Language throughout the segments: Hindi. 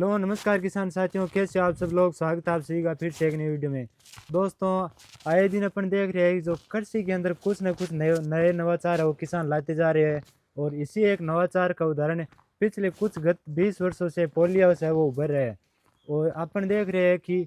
हेलो नमस्कार किसान साथियों, कैसे आप सब लोग। स्वागत है आप सभी का फिर से एक नई वीडियो में। दोस्तों, आए दिन अपन देख रहे हैं कि जो कृषि के अंदर कुछ न कुछ नए नए नवाचार है वो किसान लाते जा रहे हैं। और इसी एक नवाचार का उदाहरण पिछले कुछ गत 20 वर्षों से पॉली हाउस है वो उभर रहे हैं। और अपन देख रहे हैं कि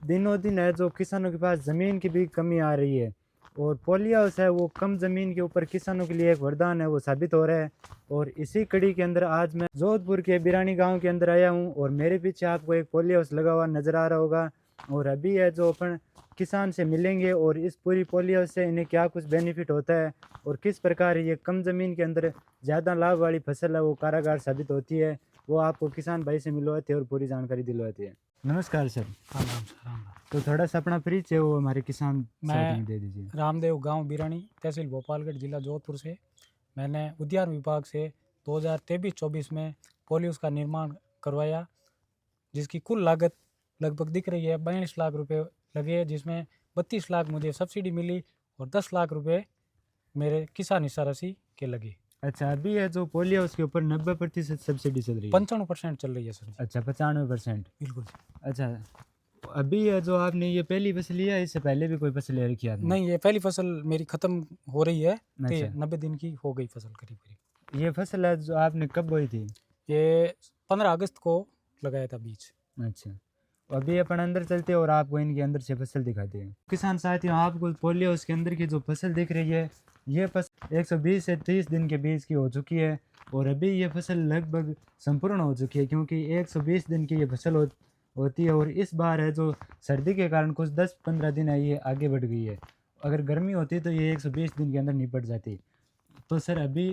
दिनों दिन है जो किसानों के पास ज़मीन की भी कमी आ रही है। और पॉली हाउस है वो कम ज़मीन के ऊपर किसानों के लिए एक वरदान है वो साबित हो रहा है। और इसी कड़ी के अंदर आज मैं जोधपुर के बिरानी गांव के अंदर आया हूं और मेरे पीछे आपको एक पॉली हाउस लगा हुआ नज़र आ रहा होगा। और अभी है जो अपन किसान से मिलेंगे और इस पूरी पॉली हाउस से इन्हें क्या कुछ बेनिफिट होता है और किस प्रकार ये कम ज़मीन के अंदर ज़्यादा लाभ वाली फसल है वो कारागार साबित होती है, वो आपको किसान भाई से मिलवाते हैं और पूरी जानकारी दिलवाती है। नमस्कार सर। हाँ राम सर राम। तो थोड़ा सा अपना परिचय वो हमारे किसान साथी में मैं दे दीजिए। रामदेव गांव बिरानी तहसील भोपालगढ़ जिला जोधपुर से मैंने उद्यान विभाग से 2023-24 में पॉली का निर्माण करवाया, जिसकी कुल लागत लगभग दिख रही है 42 लाख रुपए लगे, जिसमें 32 लाख मुझे सब्सिडी मिली और 10 लाख रुपए मेरे किसान हिस्सा राशि के लगे। अच्छा, अभी है जो पॉली हाउस के ऊपर 90% सब्सिडी चल रही है। 95% चल रही है सर जी। अच्छा, 95%। बिल्कुल। अच्छा, अभी है जो आपने ये पहली फसल लिया है, इससे पहले भी कोई फसल ले रखी है आपने? नहीं, ये पहली फसल मेरी खत्म हो रही है। अच्छा, 90 दिन की हो गई फसल करीब करीब। ये फसल है जो आपने कब बोई थी? ये 15 अगस्त को लगाया था बीज। अच्छा, अभी अपन अंदर चलते हैं और आपको इनके अंदर से फसल दिखाते हैं। किसान साथियों, आपको पॉली हाउस के अंदर की जो फसल दिख रही है ये फसल 120 से 30 दिन के बीज की हो चुकी है। और अभी ये फसल लगभग संपूर्ण हो चुकी है क्योंकि 120 दिन की ये फसल होती है। और इस बार है जो सर्दी के कारण कुछ 10-15 दिन है ये आगे बढ़ गई है। अगर गर्मी होती तो ये 120 दिन के अंदर निपट जाती। तो सर अभी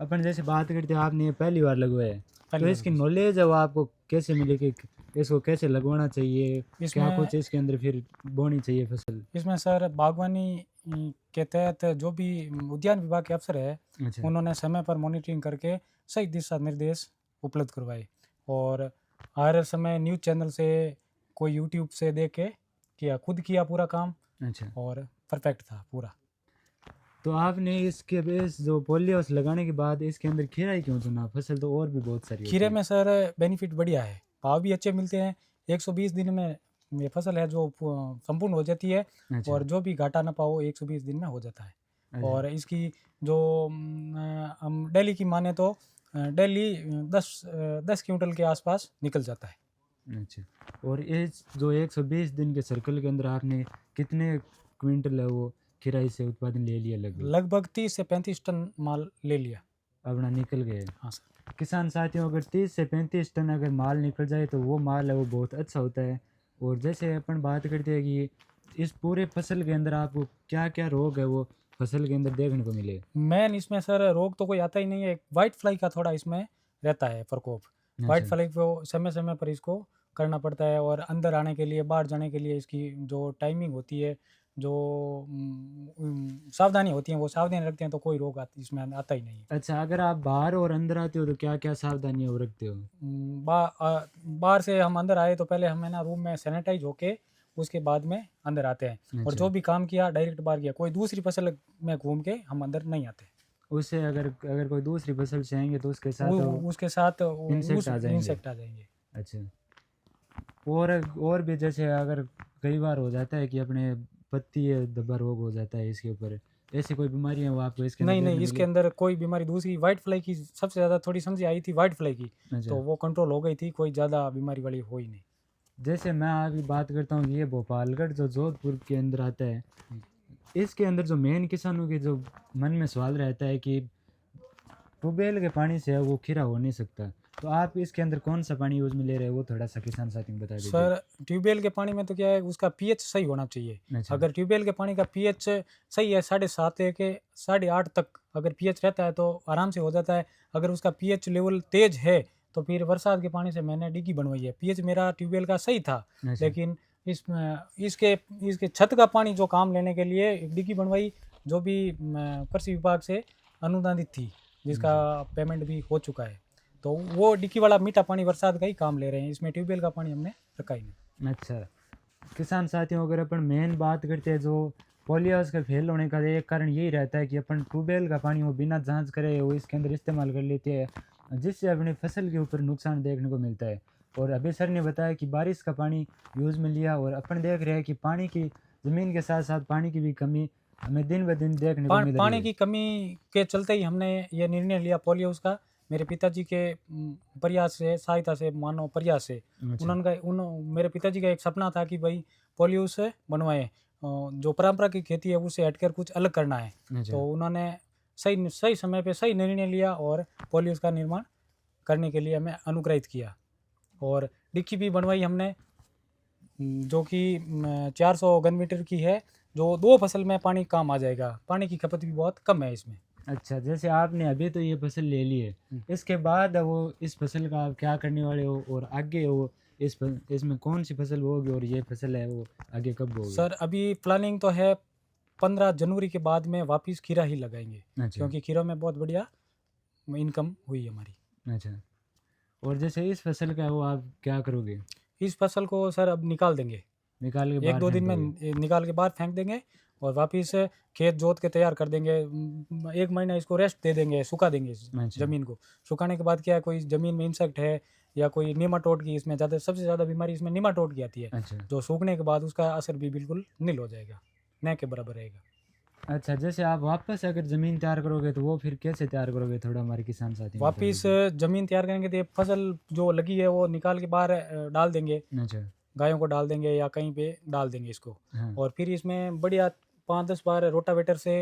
अपन जैसे बात करते हैं, आपने ये पहली बार लगवाया है, तो इसकी नॉलेज है वो आपको कैसे मिली कि इसको कैसे लगवाना चाहिए, क्या इसमें कुछ इसके अंदर फिर बोनी चाहिए फसल? इसमें सर बागवानी के तहत जो भी उद्यान विभाग के अफसर है, अच्छा, उन्होंने समय पर मॉनिटरिंग करके सही दिशा निर्देश उपलब्ध करवाए। और हर समय न्यूज़ चैनल से, कोई यूट्यूब से देख के किया, खुद किया पूरा काम अच्छा। और परफेक्ट था पूरा। तो आपने इसके बेस जो पॉली हाउस लगाने के बाद इसके अंदर खीरा ही क्यों चुना? फसल तो और भी बहुत सारी होती खीरे है। में सर बेनिफिट बढ़िया है, भाव भी अच्छे मिलते हैं। 120 दिन में ये फसल है जो संपूर्ण हो जाती है। अच्छा, और जो भी घाटा नफा हो 120 दिन में हो जाता है। अच्छा, और इसकी जो हम डेली की माने तो डेली 10 क्विंटल के आसपास निकल जाता है। अच्छा। और इस जो 120 दिन के सर्कल के अंदर आपने कितने क्विंटल है वो खीरा इससे उत्पादन ले लिया लगभग? लगभग 30 से 35 टन माल ले लिया। अपना निकल गए। हाँ सर। किसान साथियों, अगर 30 से 35 टन अगर माल निकल जाए तो वो माल है वो बहुत अच्छा होता है। और जैसे अपन बात करते हैं कि इस पूरे फसल के अंदर आपको क्या क्या रोग है वो फसल के अंदर देखने को मिले? मेन इसमें सर रोग तो कोई आता ही नहीं है, वाइट फ्लाई का थोड़ा इसमें रहता है प्रकोप। वाइट अच्छा, फ्लाई को समय समय पर इसको करना पड़ता है। और अंदर आने के लिए, बाहर जाने के लिए इसकी जो टाइमिंग होती है, जो सावधानी होती है, वो सावधानी रखते हैं तो कोई रोग इसमें आता ही नहीं है। अच्छा, अगर आप बाहर और अंदर आते हो तो क्या क्या सावधानियां वो रखते हो? बाहर से हम अंदर आए तो पहले हमें ना रूम में सैनिटाइज होके उसके बाद में अंदर आते हैं। और अच्छा, जो भी काम किया डायरेक्ट बाहर किया, कोई दूसरी फसल में घूम के हम अंदर नहीं आते। उससे अगर अगर कोई दूसरी फसल से आएंगे तो उसके साथ वो उसके साथ इंसेक्ट उस आ जाएंगे। इंसेक्ट आ जाएंगे। अच्छा, और भी जैसे अगर कई बार हो जाता है कि अपने पत्ती धब्बा रोग हो जाता है इसके ऊपर, ऐसी कोई बीमारी है वो आपको इसके अंदर नहीं नहीं, देखने इसके मिली? अंदर कोई बीमारी दूसरी वाइट फ्लाई की सबसे ज़्यादा थोड़ी समझी आई थी, वाइट फ्लाई की। अच्छा, तो वो कंट्रोल हो गई थी, कोई ज़्यादा बीमारी वाली हो ही नहीं। जैसे मैं अभी बात करता हूँ ये भोपालगढ़ जो जोधपुर के अंदर आता है, इसके अंदर जो मेन किसानों के जो मन में सवाल रहता है कि ट्यूबवेल के पानी से वो खीरा हो नहीं सकता। तो आप इसके अंदर कौन सा पानी यूज में ले रहे हो वो थोड़ा सा किसान साथी को बता दीजिए। सर ट्यूबवेल के पानी में तो क्या है, उसका पीएच सही होना चाहिए। अच्छा, अगर ट्यूबवेल के पानी का पीएच सही है 7.5 के 8.5 तक अगर पीएच रहता है तो आराम से हो जाता है। अगर उसका पीएच लेवल तेज है तो फिर बरसात के पानी से मैंने डिग्गी बनवाई है। पीएच मेरा ट्यूबवेल का सही था, अच्छा, लेकिन इसके इसके छत का पानी जो काम लेने के लिए एक डिग्गी बनवाई, जो भी कृषि विभाग से अनुदानित थी, जिसका अच्छा, पेमेंट भी हो चुका है। तो वो डिक्की वाला मीठा पानी बरसात का ही काम ले रहे हैं, इसमें ट्यूबवेल का पानी हमने रखा ही नहीं। अच्छा। किसान साथियों, अगर अपन मेन बात करते हैं जो पॉली हाउस के फेल होने का एक कारण यही रहता है कि अपन ट्यूबवेल का पानी वो बिना जांच करे वो इसके अंदर इस्तेमाल कर लेते हैं, जिससे अपनी फसल के ऊपर नुकसान देखने को मिलता है। और अभी सर ने बताया कि बारिश का पानी यूज़ में लिया, और अपन देख रहे हैं कि पानी की, ज़मीन के साथ साथ पानी की भी कमी हमें दिन ब दिन देखने को मिल रही पानी है। की कमी के चलते ही हमने ये निर्णय लिया पॉली हाउस का। मेरे पिताजी के प्रयास से, सहायता से, मानो प्रयास से, मेरे पिताजी का एक सपना था कि भाई पॉली हाउस बनवाएं, जो परंपरा की खेती है उससे हटकर कुछ अलग करना है। अच्छा। तो उन्होंने सही समय पे सही निर्णय लिया और पॉली हाउस का निर्माण करने के लिए हमें अनुग्रहित किया। और डिक्की भी बनवाई हमने, जो कि 400 घन मीटर की है, जो 2 फसल में पानी काम आ जाएगा। पानी की खपत भी बहुत कम है इसमें। अच्छा, जैसे आपने अभी तो ये फसल ले ली है, इसके बाद वो इस फसल का आप क्या करने वाले हो, और आगे वो इसमें कौन सी फसल होगी, और ये फसल है वो आगे कब होगी? सर अभी प्लानिंग तो है 15 जनवरी के बाद में वापस खीरा ही लगाएंगे, अच्छा। क्योंकि खीरा में बहुत बढ़िया इनकम हुई हमारी। अच्छा, और जैसे इस फसल का वो आप क्या करोगे? इस फसल को सर अब निकाल देंगे, निकाल के एक बाहर दो फेंक दिन में दोगे? निकाल के बाहर फेंक देंगे और वापस खेत जोत के तैयार कर देंगे। 1 महीना इसको रेस्ट दे देंगे, सुखा देंगे इस अच्छा। ज़मीन को। सुखाने के बाद क्या है, कोई ज़मीन में इंसेक्ट है या कोई निमाटोड की, इसमें ज़्यादा सबसे ज़्यादा बीमारी इसमें निमाटोड की आती है, अच्छा। जो सूखने के बाद उसका असर भी बिल्कुल नील हो जाएगा, न के बराबर रहेगा। अच्छा, जैसे आप वापस अगर ज़मीन तैयार करोगे तो वो फिर कैसे तैयार करोगे, थोड़ा हमारे किसान साथी बता वापस दीजिए। ज़मीन तैयार करेंगे तो ये फसल जो लगी है वो निकाल के बाहर डाल देंगे, अच्छा। गायों को डाल देंगे या कहीं पे डाल देंगे इसको। हाँ। और फिर इसमें बढ़िया 5-10 बार रोटावेटर से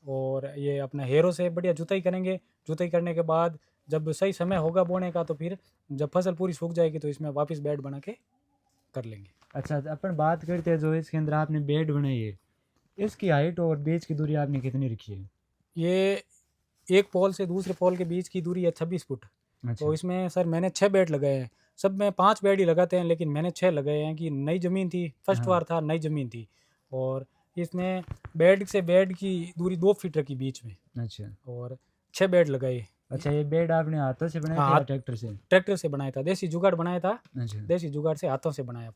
और ये अपना हेरो से बढ़िया जुताई करेंगे। जुताई करने के बाद जब सही समय होगा बोने का, तो फिर जब फसल पूरी सूख जाएगी तो इसमें वापस बेड बना के कर लेंगे। अच्छा, तो अपन बात करते हैं जो इसके अंदर आपने बेड बनाई है, इसकी हाइट और बीच की दूरी आपने कितनी रखी है? ये एक पोल से दूसरे पोल के बीच की दूरी है 26 फुट। अच्छा। तो इसमें सर मैंने 6 बेड लगाए हैं। सब में 5 बेड ही लगाते हैं, लेकिन मैंने 6 लगाए हैं कि नई ज़मीन थी, फर्स्ट हाँ। बार था, नई ज़मीन थी। और इसमें बेड से बेड की दूरी 2 फीट रखी बीच में, अच्छा। और 6 बेड लगाए। अच्छा, ये बेड आपने हाथों से बनाए हाँ, थे या हाथ ट्रैक्टर से? ट्रैक्टर से बनाया था, देसी जुगाड़ बनाया था। अच्छा। देसी जुगाड़ से हाथों से बनाया,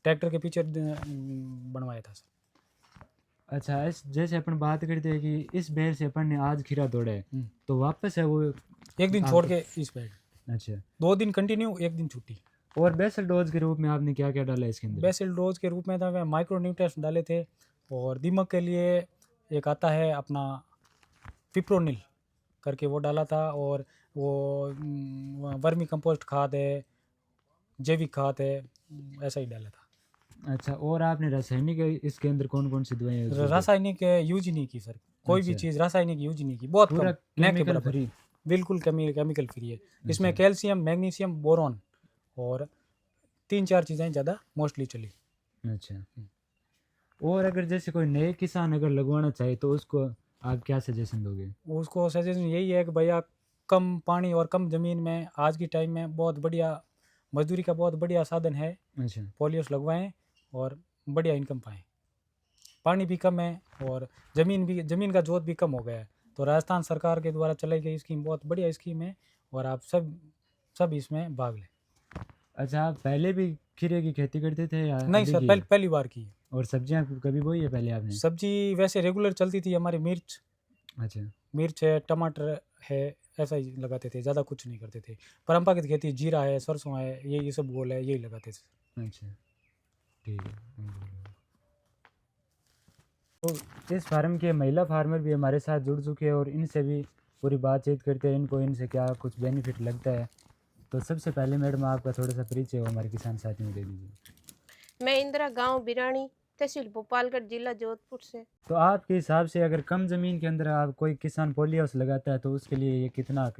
ट्रैक्टर के पीछे बनवाया था सर। अच्छा, इस जैसे अपन बात करते हैं कि इस बेड से अपन ने आज खीरा तोड़ा है, तो वापस है वो एक दिन छोड़ के इस बेड, अच्छा। 2 दिन कंटिन्यू, 1 दिन छुट्टी। और बेसल डोज के रूप में आपने क्या क्या डाला है इसके अंदर? बेसिल डोज के रूप में था, मैं माइक्रो न्यूट्रिएंट्स डाले थे। और दीमक के लिए एक आता है अपना पिप्रोनिल करके, वो डाला था। और वो वर्मी कंपोस्ट खाद है, जैविक खाद है, ऐसा ही डाला था। अच्छा, और आपने रासायनिक इसके अंदर कौन कौन सी दवाएं यूज करते हैं? रासायनिक यूज ही नहीं की सर, कोई भी अच्छा। चीज़ रासायनिक यूज ही नहीं की, बहुत पूरा कम, न के केमिकल बराबर। फ्री? बिल्कुल केमिकल फ्री है। इसमें अच्छा। कैल्शियम, मैग्नीशियम, बोरॉन और 3-4 चीज़ें ज़्यादा मोस्टली चली। अच्छा, और अगर जैसे कोई नए किसान अगर लगवाना चाहे तो उसको आप क्या सजेशन दोगे? उसको सजेशन यही है कि भैया कम पानी और कम ज़मीन में आज की टाइम में बहुत बढ़िया मजदूरी का बहुत बढ़िया साधन है। अच्छा। पॉली हाउस लगवाएं और बढ़िया इनकम पाएँ। पानी भी कम है और ज़मीन का जोत भी कम हो गया है। तो राजस्थान सरकार के द्वारा चलाई गई स्कीम बहुत बढ़िया स्कीम है, और आप सब इसमें भाग लें। अच्छा, आप पहले भी खीरे की खेती करते थे या नहीं अभी सर, की है? पहली बार की है। और सब्जियां कभी बोई है पहले आपने? सब्जी वैसे रेगुलर चलती थी हमारी, अच्छा। मिर्च है, टमाटर है, ऐसा ही लगाते थे, ज़्यादा कुछ नहीं करते थे। परंपरागत खेती जीरा है, सरसों है, ये सब गोल है, यही लगाते थे। अच्छा, ठीक है। तो इस फार्म के महिला फार्मर भी हमारे साथ जुड़ चुके हैं, और इनसे भी पूरी बातचीत करते हैं, इनको इनसे क्या कुछ बेनिफिट लगता है। तो सबसे पहले मैडम आपका थोड़ा सा परिचय हो हमारे किसान साथियों को दे दीजिए। मैं इंदिरा, गांव बिरानी, तहसील भोपालगढ़, जिला जोधपुर से। तो आपके हिसाब से अगर कम ज़मीन के अंदर आप कोई किसान पॉली हाउस लगाता है तो उसके लिए ये कितना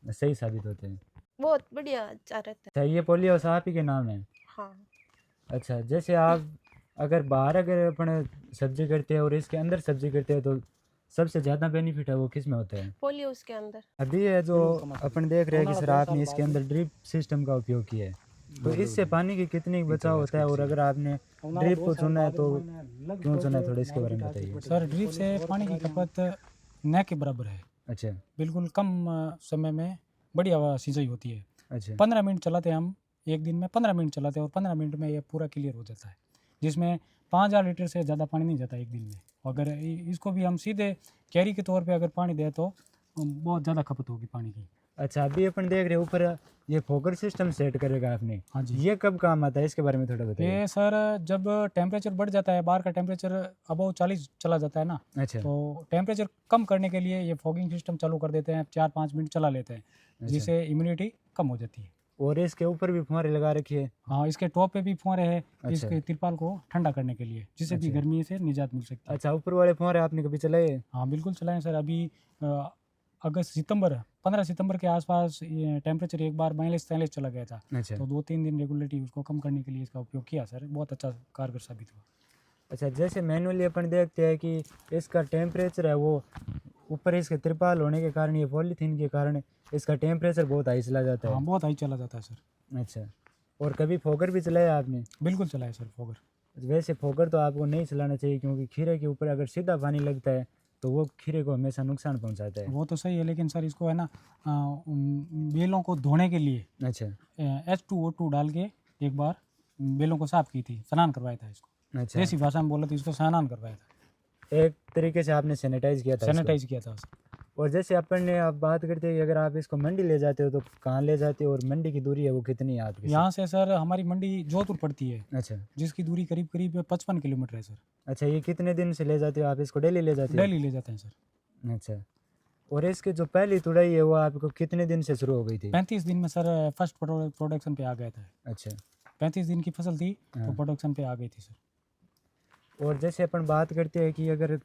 सही साबित होते हैं? बहुत बढ़िया अच्छा रहता है। अच्छा, ये पॉली हाउस आप ही के नाम है? हाँ। अच्छा, जैसे आप अगर बाहर अगर अपन सब्जी करते हैं और इसके अंदर सब्जी करते हैं तो सबसे ज़्यादा बेनिफिट है वो किस में होता है? पॉली हाउस के अंदर। अभी है जो अपन देख रहे हैं कि सर आपने इसके अंदर ड्रिप सिस्टम का उपयोग किया है, तो इससे पानी की कितनी बचाव होता है, और अगर आपने ड्रिप को चुना है तो क्यों चुना है, थोड़ा इसके बारे में बताइए। सर ड्रिप से पानी की खपत न के बराबर है, अच्छा। बिल्कुल कम समय में बढ़िया सिंचाई होती है। अच्छा। 15 मिनट चलाते हैं हम, एक दिन में 15 मिनट चलाते हैं और 15 मिनट में ये पूरा क्लियर हो जाता है, जिसमें 5000 लीटर से ज़्यादा पानी नहीं जाता एक दिन में। अगर इसको भी हम सीधे कैरी के तौर पे अगर पानी दें तो बहुत ज़्यादा खपत होगी पानी की। अच्छा, अभी अपन देख रहे हैं ऊपर ये फोकर सिस्टम सेट करेगा आपने, हाँ जी। ये कब काम आता है, इसके बारे में थोड़ा बताइए। ये सर जब टेम्परेचर बढ़ जाता है, बाहर का टेम्परेचर अबव 40 चला जाता है ना, अच्छा तो टेम्परेचर कम करने के लिए ये फॉगिंग सिस्टम चालू कर देते हैं, 4-5 मिनट चला लेते हैं, अच्छा। जिससे इम्यूनिटी कम हो जाती है। और इसके ऊपर भी फुहारे लगा रखी है। हाँ, इसके टॉप पे भी फुहारे हैं, अच्छा। इसके तिरपाल को ठंडा करने के लिए, जिससे भी अच्छा। गर्मी से निजात मिल सकती है। अच्छा, ऊपर वाले फुहारे आपने कभी चलाए? हाँ बिल्कुल चलाएं सर। अभी अगस्त सितंबर 15 सितंबर के आसपास ये टेम्परेचर एक बार 42-43 चला गया था, अच्छा। तो 2-3 दिन रेगुलरिटी उसको कम करने के लिए इसका उपयोग किया सर, बहुत अच्छा कारगर साबित हुआ। अच्छा, जैसे मैनुअली अपन देखते हैं कि इसका टेम्परेचर है वो ऊपर इसके तिरपाल होने के कारण, ये पॉलीथीन के कारण इसका टेम्परेचर बहुत हाई चला जाता हाँ है। बहुत हाई चला जाता है सर। अच्छा, और कभी फोकर भी चलाया आपने? बिल्कुल चलाए सर फोगर। वैसे फोकर तो आपको नहीं चलाना चाहिए, क्योंकि खीरे के ऊपर अगर सीधा पानी लगता है तो वो खीरे को हमेशा नुकसान पहुंचाता है। वो तो सही है, लेकिन सर इसको है ना बेलों को धोने के लिए अच्छा। H2O2 डाल के एक बार बेलों को साफ की थी, स्नान करवाया था इसको। अच्छा, देसी भाषा में बोला तो इसको स्नान करवाया था, एक तरीके से आपने सैनिटाइज किया था इसको। सैनिटाइज किया था उसको। और जैसे अपन ने आप बात करते हैं कि अगर आप इसको मंडी ले जाते हो तो कहाँ ले जाते हो, और मंडी की दूरी है वो कितनी है आपकी से? यहाँ से सर हमारी मंडी जोधपुर पड़ती है, अच्छा। जिसकी दूरी करीब करीब 55 किलोमीटर है सर। अच्छा, ये कितने दिन से ले जाते हो आप इसको? डेली ले जाते हो? डेली ले जाते हैं सर। अच्छा, और इसकी जो पहली तुड़ाई है वो आपको कितने दिन से शुरू हो गई थी? 35 दिन में सर फर्स्ट प्रोडक्शन पे आ गया था। अच्छा। 35 दिन की फसल थी तो हाँ। प्रोडक्शन पे आ गई थी सर। और जैसे अपन बात करते हैं कि अगर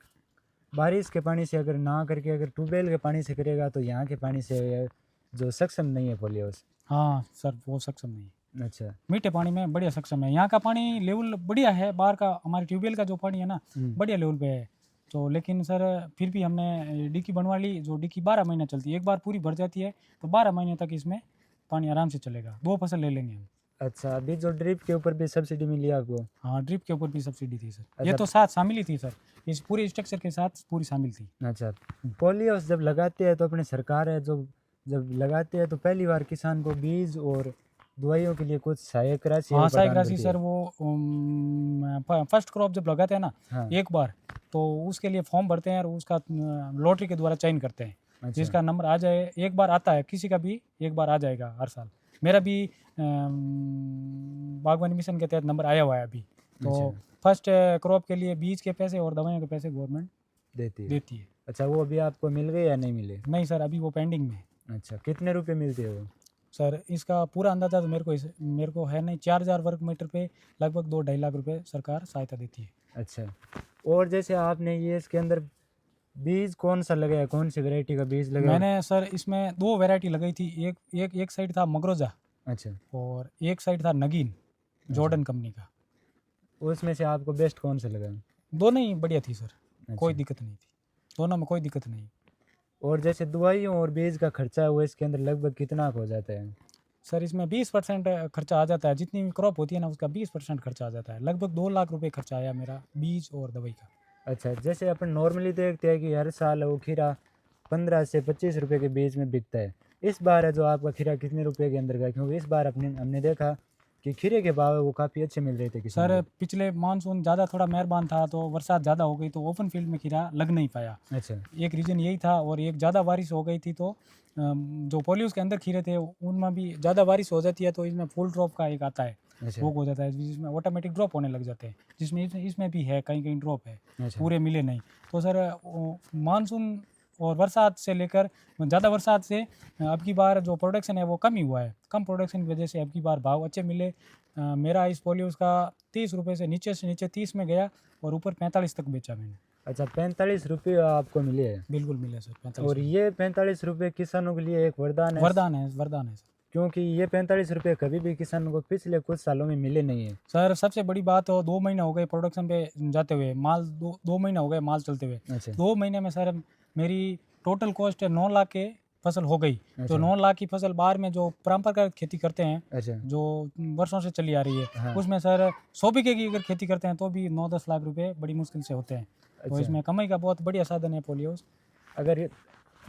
बारिश के पानी से अगर ना करके अगर ट्यूबवेल के पानी से करेगा तो यहाँ के पानी से जो सक्षम नहीं है पोलियोस। हाँ सर, वो सक्षम नहीं है। अच्छा। मीठे पानी में बढ़िया सक्षम है, यहाँ का पानी लेवल बढ़िया है, बाहर का हमारे ट्यूबवेल का जो पानी है ना बढ़िया लेवल पे है। तो लेकिन सर फिर भी हमने डिक्की बनवा ली, जो डिक्की 12 महीना चलती है, एक बार पूरी भर जाती है तो 12 महीने तक इसमें पानी आराम से चलेगा, 2 फसल ले लेंगे हम। अच्छा, अभी जो ड्रिप के ऊपर भी सब्सिडी मिली आपको? हाँ, ड्रिप के ऊपर भी सब्सिडी थी सर। अच्छा। ये तो साथ शामिल ही थी सर, इस पूरे स्ट्रक्चर के साथ पूरी शामिल थी। अच्छा, पोलियोस जब लगाते हैं तो अपने सरकार है जो जब लगाते हैं तो पहली बार किसान को बीज और दवाइयों के लिए कुछ सहायक राशि हाँ, वो सहायक प्रदान राशि करती सर, है। वो फर्स्ट क्रॉप जब लगाते हैं ना हाँ। एक बार, तो उसके लिए फॉर्म भरते हैं और उसका लॉटरी के द्वारा चयन करते हैं। अच्छा। जिसका नंबर आ जाए, एक बार आता है, किसी का भी एक बार आ जाएगा हर साल। मेरा भी बागवानी मिशन के तहत नंबर आया हुआ है अभी। तो अच्छा। फर्स्ट क्रॉप के लिए बीज के पैसे और दवाइयों के पैसे गवर्नमेंट देती है। अच्छा, वो अभी आपको मिल गए या नहीं मिले? नहीं सर, अभी वो पेंडिंग में है। अच्छा, कितने रुपए मिलते हैं वो? सर इसका पूरा अंदाजा तो मेरे को है नहीं, 4000 वर्ग मीटर पे लगभग 2-2.5 लाख रुपए सरकार सहायता देती है। अच्छा, और जैसे आपने ये इसके अंदर बीज कौन सा लगाया, कौन सी वैरायटी का बीज लगाया? मैंने सर इसमें 2 वैरायटी लगाई थी, एक साइड था मगरोजा अच्छा। और एक साइड था नगीन, जॉर्डन कंपनी का। उसमें से आपको बेस्ट कौन सा लगा? दोनों ही बढ़िया थी सर, कोई अच्छा। दिक्कत नहीं थी, दोनों में कोई दिक्कत नहीं। और जैसे दवाइयों और बीज का खर्चा है वो इसके अंदर लगभग कितना हो जाता है? सर इसमें 20% खर्चा आ जाता है, जितनी भी क्रॉप होती है ना उसका 20% खर्चा आ जाता है। लगभग 2 लाख रुपए खर्चा आया मेरा बीज और दवाई का। अच्छा, जैसे अपन नॉर्मली देखते हैं कि हर साल वो खीरा 15 से 25 रुपए के बीच में बिकता है, इस बार है जो आपका खीरा कितने रुपए के अंदर गया? क्योंकि इस बार हमने देखा कि खीरे के भाव वो काफ़ी अच्छे मिल रहे थे किसानों सर को। पिछले मानसून ज़्यादा थोड़ा मेहरबान था, तो बरसात ज़्यादा हो गई तो ओपन फील्ड में खीरा लग नहीं पाया। अच्छा। एक रीज़न यही था, और एक ज़्यादा बारिश हो गई थी तो जो पोलियोस के अंदर खीरे थे उनमें भी ज़्यादा बारिश हो जाती है तो इसमें फुल ड्रॉप का एक आता है, अच्छा। रोग हो जाता है जिसमें ऑटोमेटिक ड्रॉप होने लग जाते हैं, जिसमें इसमें भी है, कहीं कहीं ड्रॉप है, अच्छा। पूरे मिले नहीं। तो सर मानसून और बरसात से लेकर ज़्यादा बरसात से अब की बार जो प्रोडक्शन है वो कम ही हुआ है, कम प्रोडक्शन की वजह से अब की बार भाव अच्छे मिले। मेरा इस पोलियोस का 30 रुपये से नीचे 30 में गया और ऊपर 45 तक बेचा मैंने। अच्छा, 45 रुपये आपको मिले हैं? बिल्कुल मिले सर, 45 और ये 45 रुपये किसानों के लिए एक वरदान है। वरदान है, वरदान है सर। क्योंकि ये 45 रुपये कभी भी किसानों को पिछले कुछ सालों में मिले नहीं है। सर सबसे बड़ी बात हो, 2 महीने हो गए प्रोडक्शन पे जाते हुए, माल 2 महीने हो गए माल चलते हुए। अच्छा। 2 महीने में सर मेरी टोटल कॉस्ट 9 लाख के फसल हो गई। अच्छा। तो 9 लाख की फसल बाहर में जो परंपरागत खेती करते हैं, अच्छा। जो वर्षों से चली आ रही है, हाँ। उसमें सर 100 बीघे की अगर खेती करते हैं तो भी 9-10 लाख रुपए बड़ी मुश्किल से होते हैं। तो अच्छा। इसमें कमाई का बहुत बढ़िया साधन है पोलियोस। अगर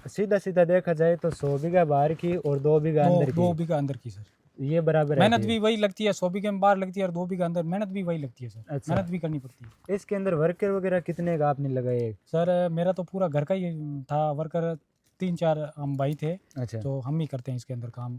सीधा सीधा देखा जाए तो 100 बीघा बाहर की और 2 बीघा अंदर 2 की, बीघा अंदर की सर ये बराबर मेहनत रहती भी है। वही लगती है, 100 बीघे में बाहर लगती है और 2 बीघा अंदर मेहनत भी वही लगती है सर। अच्छा। मेहनत भी करनी पड़ती है। इसके अंदर वर्कर वगैरह कितने का आपने लगाए? सर मेरा तो पूरा घर का ही था वर्कर, 3-4 हम भाई थे, अच्छा, तो हम ही करते हैं इसके अंदर काम।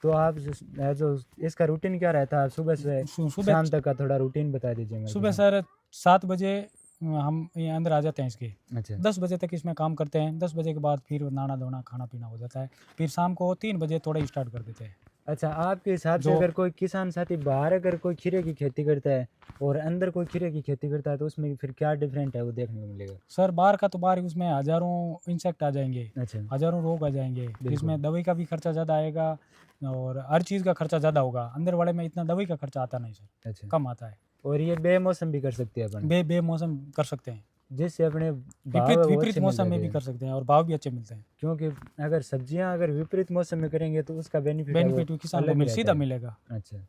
तो आप जो इसका रूटीन क्या रहता है, आप सुबह से सुबह शाम तक का थोड़ा रूटीन बता दीजिए मेरे सुबह को। सर 7 बजे हम ये अंदर आ जाते हैं इसके। अच्छा 10 बजे तक इसमें काम करते हैं। 10 बजे के बाद फिर नहाना धोना खाना पीना हो जाता है। फिर शाम को 3 बजे थोड़ा स्टार्ट कर देते हैं। अच्छा, आपके हिसाब से जो अगर कोई किसान साथी बाहर अगर कोई खीरे की खेती करता है और अंदर कोई खीरे की खेती करता है तो उसमें फिर क्या डिफरेंट है वो देखने को मिलेगा? सर बाहर का तो बाहर उसमें हज़ारों इंसेक्ट आ जाएंगे, अच्छा, हज़ारों रोग आ जाएंगे, बिल्कुल। जिसमें दवाई का भी खर्चा ज़्यादा आएगा और हर चीज़ का खर्चा ज़्यादा होगा। अंदर वाले में इतना दवाई का खर्चा आता नहीं सर, अच्छा, कम आता है। और ये बेमौसम भी कर सकते हैं अपन, बेमौसम कर सकते हैं, जिससे अपने भाव विपरीत है वो विपरीत अच्छे मिल मौसम में जाते भी हैं। कर सकते हैं और भाव भी अच्छे मिलते हैं। क्योंकि अगर सब्जियां अगर विपरीत मौसम में करेंगे तो उसका बेनिफिट है वो बेनिफिट भी किसान को अलग ही रहता सीधा है। मिलेगा। अच्छा,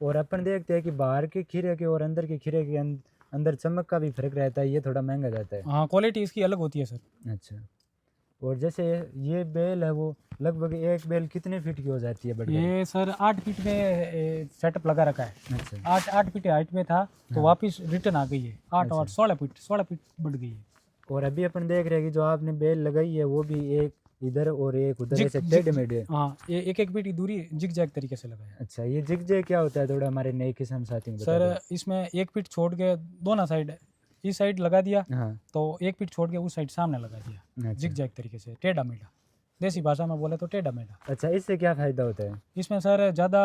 और अपन देखते हैं कि बाहर के खीरे के और अंदर के खीरे के अंदर चमक का भी फर्क रहता है, ये थोड़ा महंगा जाता है। हाँ, क्वालिटी इसकी अलग होती है सर। अच्छा, और जैसे ये बेल है वो लगभग एक बेल कितने फीट की हो जाती है बढ़कर? ये सर 8 फीट में सेटअप लगा रखा है। अच्छा, 8 फीट हाइट में था तो हाँ। वापस रिटर्न आ गई है। 8 अच्छा। और 16 फीट बढ़ गई है। और अभी अपन देख रहे हैं कि जो आपने बेल लगाई है वो भी एक इधर और एक उधर ऐसे टेढ़े मेढ़े। हाँ, ये एक फीट की दूरी जिग जैग तरीके से लगाया है। अच्छा, ये जिगजैग क्या होता है थोड़ा हमारे नए किसान साथियों को बता सर इसमें 1 फीट छोड़ के दोनों साइड इस साइड लगा दिया दो। हाँ, तो 1 फीट छोड़ के उस साइड सामने लगा दिया। अच्छा। जिग जैग तरीके से टेढ़ा मेढ़ा, देसी भाषा में बोले तो टेढ़ा मेढ़ा। अच्छा, इससे क्या फायदा होता है? इसमें सर ज़्यादा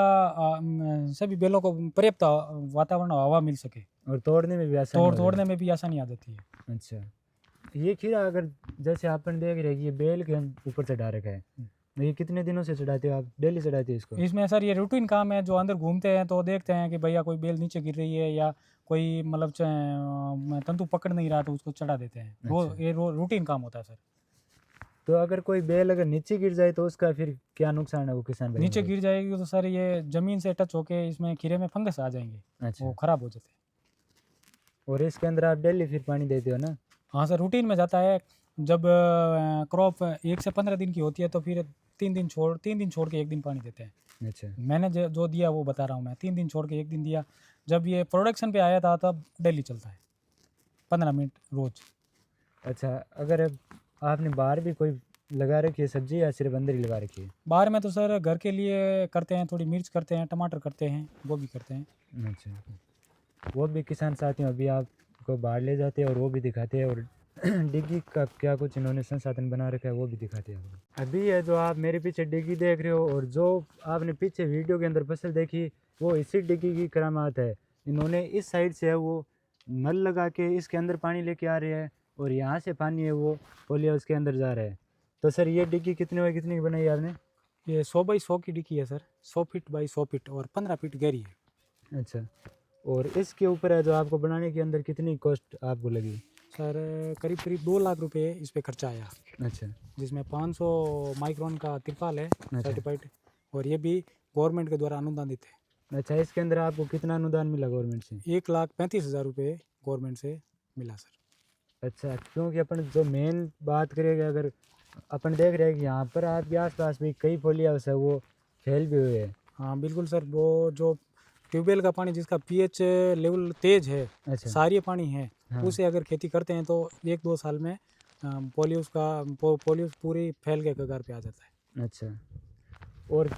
सभी बेलों को पर्याप्त वातावरण और हवा मिल सके, और तोड़ने में भी आसानी हो जाए। तोड़ने में भी आसानी आ जाती है। अच्छा, ये खीरा अगर जैसे अपन देख रहे हैं कि ये बेल के ऊपर चढ़ा रखा है, तो ये कितने दिनों से चढ़ाते हो आप? डेली चढ़ाते हो इसको? इसमें सर ये रूटीन काम है, जो अंदर घूमते हैं तो देखते हैं कि भैया कोई बेल नीचे गिर रही है या कोई मतलब तंतु पकड़ नहीं रहा तो उसको चढ़ा देते हैं। अच्छा। ये रूटीन काम होता है सर। तो अगर कोई बेल अगर नीचे गिर जाए तो उसका फिर क्या नुकसान है वो किसान भाई? नीचे गिर जाएगी तो सर ये ज़मीन से टच होके इसमें खीरे में फंगस आ जाएंगे, अच्छा, वो ख़राब हो जाते हैं। और इसके अंदर आप डेली फिर पानी देते हो ना? हाँ सर, रूटीन में जाता है। जब क्रॉप 1 से 15 दिन की होती है तो फिर 3 दिन छोड़ के 1 दिन पानी देते हैं। अच्छा, मैंने जो दिया वो बता रहा हूँ मैं, 3 दिन छोड़ के 1 दिन दिया। जब ये प्रोडक्शन पे आया था तब डेली चलता है, 15 मिनट रोज। अच्छा, अगर आपने बाहर भी कोई लगा रखी है सब्जी या सिर्फ अंदर ही लगा रखी है? बाहर में तो सर घर के लिए करते हैं, थोड़ी मिर्च करते हैं, टमाटर करते हैं, वो भी करते हैं। अच्छा, वो भी किसान साथियों अभी आपको बाहर ले जाते हैं और वो भी दिखाते हैं, और डिग्गी का क्या कुछ इन्होंने संसाधन बना रखा है वो भी दिखाते हैं आपको। अभी है जो आप मेरे पीछे डिग्गी देख रहे हो और जो आपने पीछे वीडियो के अंदर फसल देखी वो इसी डिग्गी की करामात है। इन्होंने इस साइड से है वो नल लगा के इसके अंदर पानी लेके आ रहे हैं और यहाँ से पानी है वो पोलिया उसके अंदर जा रहा है। तो सर ये डिग्गी कितने बाई कितने की बनाई आपने? ये 100 बाई 100 की डिक्की है सर, 100 फीट बाई 100 फीट और 15 फीट गहरी है। अच्छा, और इसके ऊपर है जो आपको बनाने के अंदर कितनी कॉस्ट आपको लगी? सर करीब करीब 2 लाख रुपए इस पे खर्चा आया, अच्छा, जिसमें 500 माइक्रोन का तिरपाल है अच्छा, सर्टिफाइड, और ये भी गवर्नमेंट के द्वारा अनुदानित है। अच्छा, इसके अंदर आपको कितना अनुदान मिला गवर्नमेंट से? 1,35,000 रुपये गवर्नमेंट से मिला सर। अच्छा, क्योंकि अपन जो मेन बात करेंगे अगर अपन देख रहे हैं कि यहाँ पर आपके आसपास भी कई पोली हाउस है वो फेल भी हुए हैं। हाँ बिल्कुल सर, वो जो ट्यूबवेल का पानी जिसका पीएच लेवल तेज है, अच्छा, सारी पानी है, हाँ, उसे अगर खेती करते हैं तो 1-2 साल में पोलियोस पूरी फैल के कगार पे आ जाता है। अच्छा, और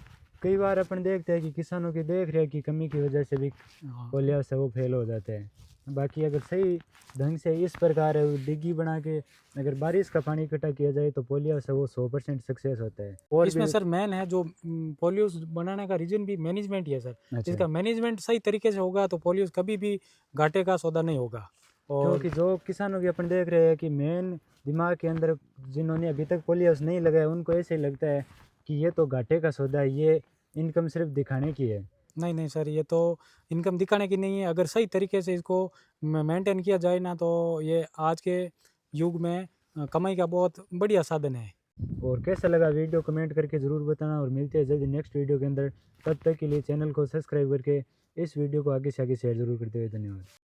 कई बार अपन देखते हैं कि किसानों की देख रेख की कमी की वजह से भी हाँ पोली हाउस है वो फेल हो जाते हैं। बाकी अगर सही ढंग से इस प्रकार है वो डिग्गी बना के अगर बारिश का पानी इकट्ठा किया जाए तो पोली हाउस है वो 100% सक्सेस होता है। और इसमें भी सर मेन है जो पोलियोस बनाने का रीजन भी मैनेजमेंट ही है सर। अच्छा, इसका मैनेजमेंट सही तरीके से होगा तो पोलियोस कभी भी घाटे का सौदा नहीं होगा। और क्योंकि जो किसानों की अपन देख रहे हैं कि मेन दिमाग के अंदर जिन्होंने अभी तक पोली हाउस नहीं लगाया उनको ऐसे ही लगता है कि ये तो घाटे का सौदा है, ये इनकम सिर्फ दिखाने की है। नहीं नहीं सर, ये तो इनकम दिखाने की नहीं है। अगर सही तरीके से इसको मेंटेन किया जाए ना तो ये आज के युग में कमाई का बहुत बढ़िया साधन है। और कैसा लगा वीडियो कमेंट करके ज़रूर बताना, और मिलते हैं जल्दी नेक्स्ट वीडियो के अंदर। तब तक के लिए चैनल को सब्सक्राइब करके इस वीडियो को आगे से आगे शेयर ज़रूर करते हुए धन्यवाद।